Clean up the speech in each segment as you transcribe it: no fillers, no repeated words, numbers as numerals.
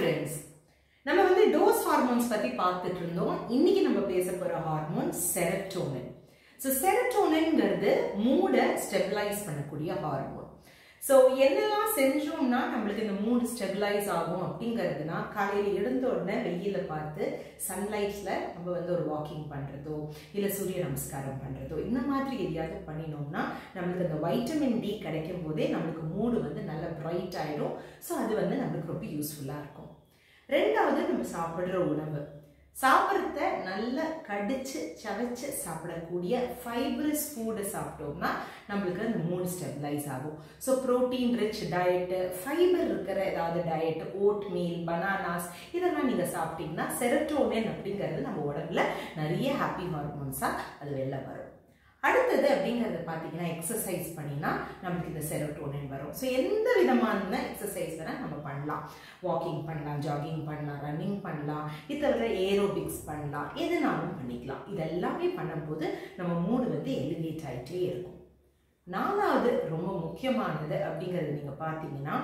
friends. நம்ம வந்து dose hormones பத்தி பார்த்துட்டு இருந்தோம். இன்னைக்கு நம்ம பேச போற ஹார்மோன் செரோட்டோனின். சோ செரோட்டோனின்ங்கிறது மூட ஸ்டெபிலைஸ் பண்ணக்கூடிய ஹார்மோன். சோ என்னெல்லாம் செஞ்சோம்னா நம்மளுக்கு இந்த மூட் ஸ்டெபிலைஸ் ஆகும் அப்படிங்கிறதுனா காலையில எழுந்த உடனே வெயில பார்த்து சன்லைட்ல நம்ம வந்து ஒரு வாக்கிங் பண்றதோ இல்ல சூரிய நமஸ்காரம் பண்றதோ இந்த மாதிரி எதையாவது பண்ணினோம்னா நம்மளுக்கு அந்த வைட்டமின் டி கிடைக்கும் போதே நம்மளுக்கு மூடு வந்து நல்ல பிரைட் ஆயிடும். ஸோ அது வந்து நம்மளுக்கு ரொம்ப யூஸ்ஃபுல்லா இருக்கும். ரெண்டாவது நம்ம சாப்பிடுற உணவு சாப்பிட்றத நல்லா கடிச்சு சவைச்சு சாப்பிடக்கூடிய ஃபைபரஸ் ஃபுட்டை சாப்பிட்டோம்னா நம்மளுக்கு அந்த மூட் ஸ்டெபிலைஸ் ஆகும். So protein rich diet, fibre இருக்கிற ஏதாவது டயட், ஓட் மீல், பனானாஸ் இதெல்லாம் நீங்கள் சாப்பிட்டீங்கன்னா செரோட்டோனின் அப்படிங்கிறது நம்ம உடம்புல நிறைய ஹாப்பி ஹார்மோன்ஸாக அது வெளில வரும். அடுத்தது அப்படிங்கிறத பார்த்தீங்கன்னா எக்ஸசைஸ் பண்ணினா நம்மளுக்கு இந்த செரோட்டோனின் வரும். ஸோ எந்த விதமான எக்ஸசைஸ் வேணால் நம்ம பண்ணலாம். வாக்கிங் பண்ணலாம், ஜாகிங் பண்ணலாம், ரன்னிங் பண்ணலாம், இது தவிர ஏரோபிக்ஸ் பண்ணலாம், எதுனாலும் பண்ணிக்கலாம். இதெல்லாமே பண்ணும்போது நம்ம மூடு வந்து எலிவேட் ஆகிட்டே இருக்கும். நாலாவது ரொம்ப முக்கியமானது அப்படிங்கிறது நீங்கள் பார்த்தீங்கன்னா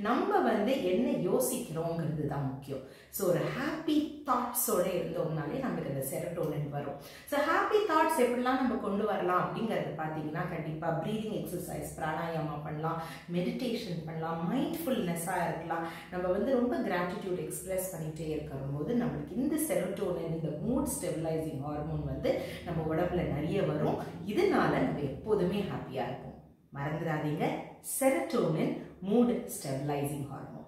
நம்ம வந்து என்ன யோசிக்கிறோங்கிறது தான் முக்கியம். ஸோ ஒரு ஹாப்பி தாட்ஸோடு இருந்தோம்னாலே நம்மளுக்கு அந்த செரோட்டோனின் வரும். ஸோ ஹாப்பி தாட்ஸ் எப்படிலாம் நம்ம கொண்டு வரலாம் அப்படிங்கிறது பார்த்தீங்கன்னா கண்டிப்பாக ப்ரீதிங் எக்ஸசைஸ், பிராணாயாமா பண்ணலாம், மெடிடேஷன் பண்ணலாம், மைண்ட்ஃபுல்னஸாக இருக்கலாம். நம்ம வந்து ரொம்ப கிராட்டிடியூட் எக்ஸ்பிரஸ் பண்ணிகிட்டே இருக்கிற போது நம்மளுக்கு இந்த செரோட்டோனின், இந்த மூட் ஸ்டெபிலைசிங் ஹார்மோன் வந்து நம்ம உடம்புல நிறைய வரும். இதனால நம்ம எப்போதுமே ஹாப்பியாக இருப்போம். மறந்துடாதீங்க, செரோட்டோனின் மூட் ஸ்டெபிலைசிங் ஹார்மோன்.